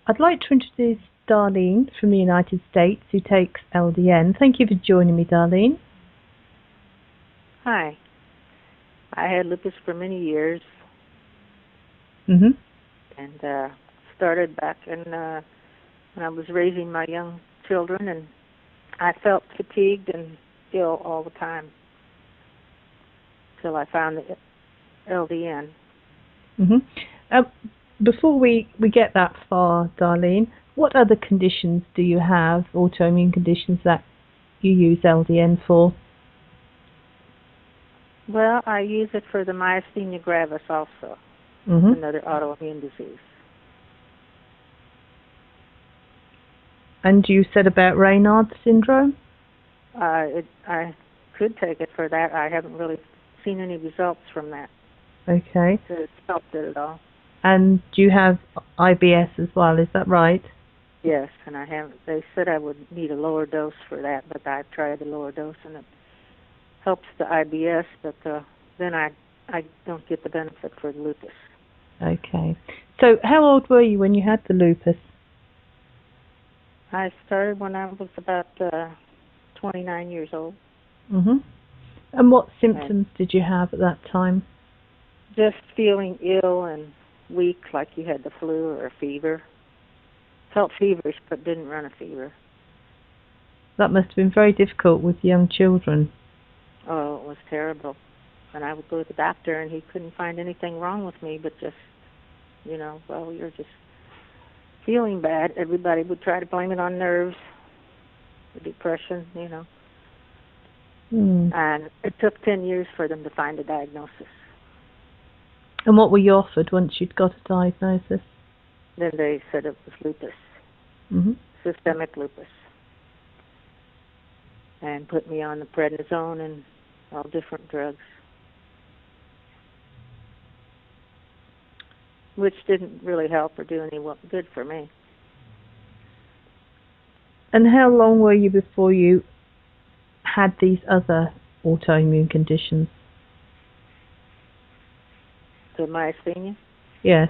I'd like to introduce Darlene from the United States, who takes LDN. Thank you for joining me, Darlene. Hi. I had lupus for many years, Mm-hmm. and started back when I was raising my young children, and I felt fatigued and ill all the time till I found the LDN. Mm-hmm. Before we get that far, Darlene, what other conditions do you have, autoimmune conditions, that you use LDN for? Well, I use it for the Myasthenia Gravis also, Mm-hmm. another autoimmune disease. And you said about Raynaud syndrome? I could take it for that. I haven't really seen any results from that. Okay. So it's helped it at all. And do you have IBS as well, is that right? Yes, and I have. They said I would need a lower dose for that, but I've tried the lower dose, and it helps the IBS, but then I don't get the benefit for the lupus. Okay. So how old were you when you had the lupus? I started when I was about 29 years old. Mm-hmm. And what symptoms did you have at that time? Just feeling ill and weak, like you had the flu or a fever. Felt feverish, but didn't run a fever. That must have been very difficult with young children. Oh, it was terrible. And I would go to the doctor, and he couldn't find anything wrong with me, but just, well, you're just feeling bad. Everybody would try to blame it on nerves, or depression, And it took 10 years for them to find a diagnosis. And what were you offered once you'd got a diagnosis? Then they said it was lupus, systemic lupus, and put me on the prednisone and all different drugs, which didn't really help or do any good for me. And how long were you before you had these other autoimmune conditions? The myasthenia? Yes.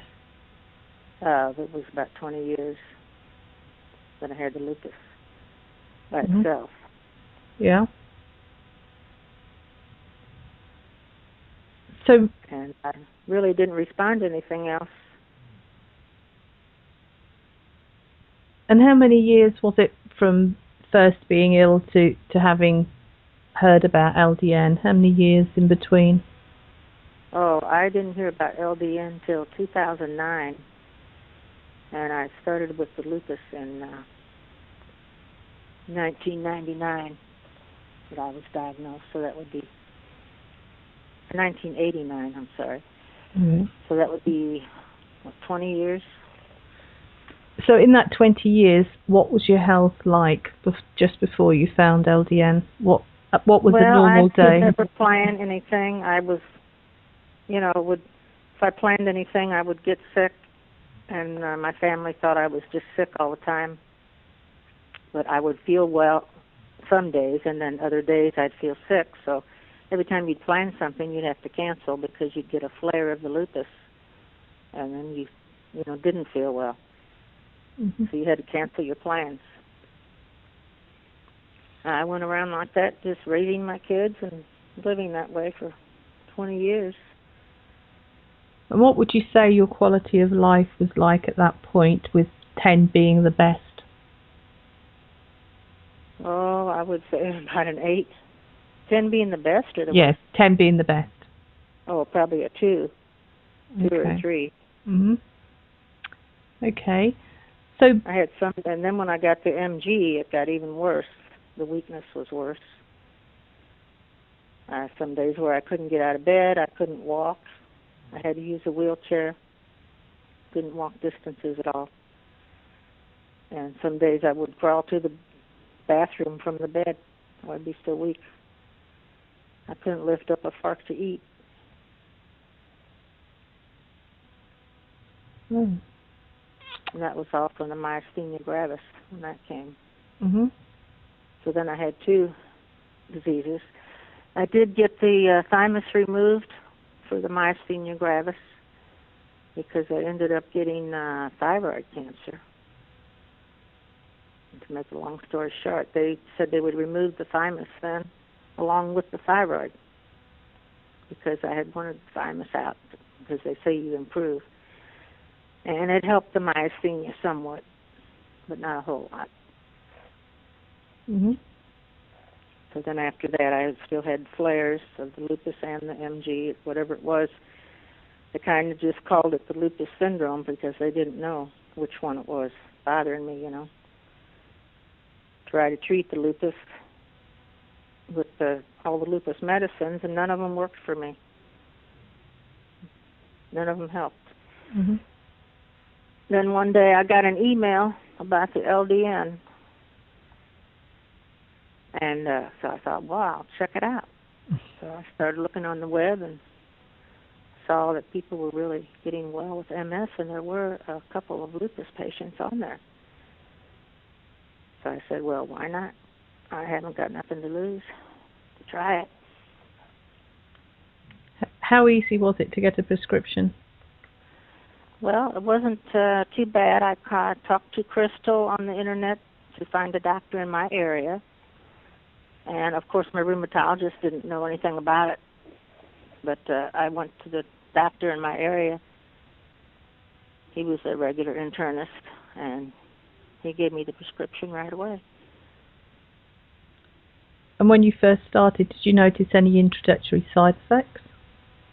It was about 20 years that I had the lupus by itself. Yeah. So. And I really didn't respond to anything else. And how many years was it from first being ill to having heard about LDN? How many years in between? Oh, I didn't hear about LDN until 2009, and I started with the lupus in 1999 that I was diagnosed, so that would be 1989, I'm sorry. Mm-hmm. So that would be, 20 years? So in that 20 years, what was your health like just before you found LDN? What was a normal day? Well, I never planned anything. I was, if I planned anything, I would get sick, and my family thought I was just sick all the time. But I would feel well some days, and then other days I'd feel sick. So every time you'd plan something, you'd have to cancel because you'd get a flare of the lupus, and then you didn't feel well. Mm-hmm. So you had to cancel your plans. I went around like that, just raising my kids and living that way for 20 years. And what would you say your quality of life was like at that point, with 10 being the best? Oh, I would say about an 8. 10 being the best, or the yes, worst? 10 being the best. Oh, probably a 2. 2 or a 3. Mm-hmm. Okay. So I had some, and then when I got to MG, it got even worse. The weakness was worse. Some days where I couldn't get out of bed, I couldn't walk. I had to use a wheelchair. Couldn't walk distances at all. And some days I would crawl to the bathroom from the bed. I'd be so weak. I couldn't lift up a fork to eat. And that was all from the Myasthenia Gravis when that came. So then I had 2 diseases. I did get the thymus removed for the Myasthenia Gravis because I ended up getting thyroid cancer. to make a long story short, they said they would remove the thymus then, along with the thyroid, because I had wanted the thymus out, because they say you improve. And it helped the myasthenia somewhat, but not a whole lot. Mm-hmm. So then after that, I still had flares of the lupus and the MG, whatever it was. They kind of just called it the lupus syndrome because they didn't know which one it was bothering me, you know. Try to treat the lupus with all the lupus medicines, and none of them worked for me. None of them helped. Mm-hmm. Then one day I got an email about the LDN, and so I thought, well, I'll check it out. So I started looking on the web and saw that people were really getting well with MS, and there were a couple of lupus patients on there. So I said, well, why not? I haven't got nothing to lose. To try it. How easy was it to get a prescription? Well, it wasn't too bad. I talked to Crystal on the internet to find a doctor in my area. And, of course, my rheumatologist didn't know anything about it. But I went to the doctor in my area. He was a regular internist, and he gave me the prescription right away. And when you first started, did you notice any introductory side effects?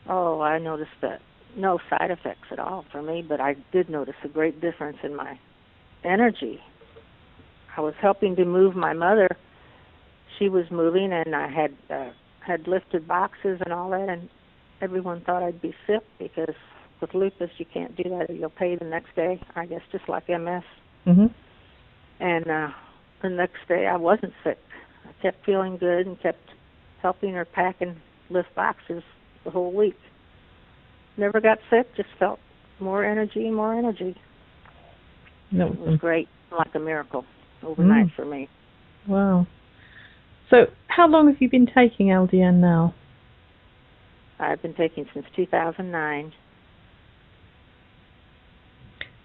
Oh, I noticed that no side effects at all for me, but I did notice a great difference in my energy. I was helping to move my mother. She was moving, and I had lifted boxes and all that, and everyone thought I'd be sick because with lupus you can't do that or you'll pay the next day, I guess, just like MS. Mm-hmm. And the next day I wasn't sick. I kept feeling good and kept helping her pack and lift boxes the whole week. Never got sick, just felt more energy and more energy. No. It was great, like a miracle overnight for me. Wow. So how long have you been taking LDN now? I've been taking since 2009.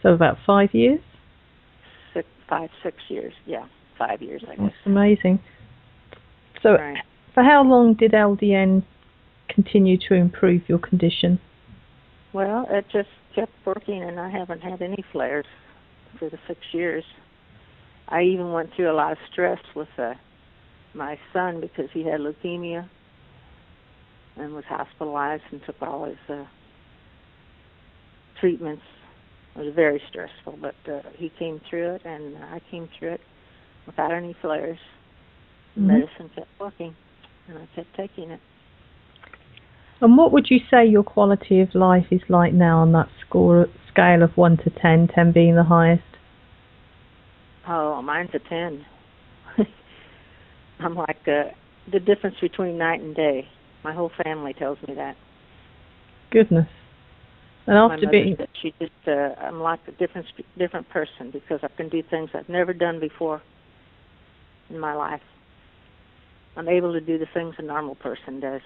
So about 5 years? 6 years. Yeah, 5 years, I guess. That's amazing. So right. For how long did LDN continue to improve your condition? Well, it just kept working, and I haven't had any flares for the 6 years. I even went through a lot of stress with my son because he had leukemia and was hospitalized and took all his treatments. It was very stressful, but he came through it, and I came through it without any flares. The medicine kept working, and I kept taking it. And what would you say your quality of life is like now on that scale of 1 to 10, 10 being the highest? Oh, mine's a 10. I'm like the difference between night and day. My whole family tells me that. Goodness. And after my being... mother said she just, I'm like a different person because I can do things I've never done before in my life. I'm able to do the things a normal person does.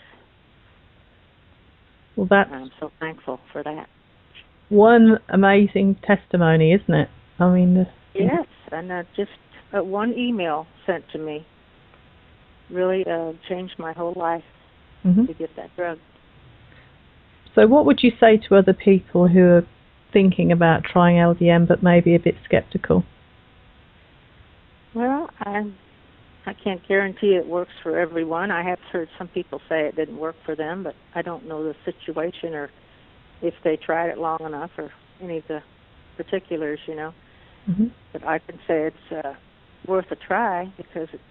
Well, that's... I'm so thankful for that. One amazing testimony, isn't it? I mean... Yes, and just one email sent to me really changed my whole life to get that drug. So what would you say to other people who are thinking about trying LDN but maybe a bit skeptical? Well, I can't guarantee it works for everyone. I have heard some people say it didn't work for them, but I don't know the situation or if they tried it long enough or any of the particulars, you know. But I can say it's worth a try because it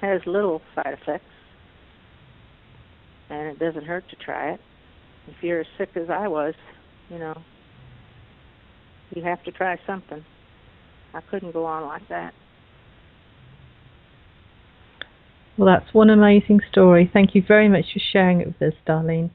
has little side effects and it doesn't hurt to try it. If you're as sick as I was, you know, you have to try something. I couldn't go on like that. Well, that's one amazing story. Thank you very much for sharing it with us, Darlene.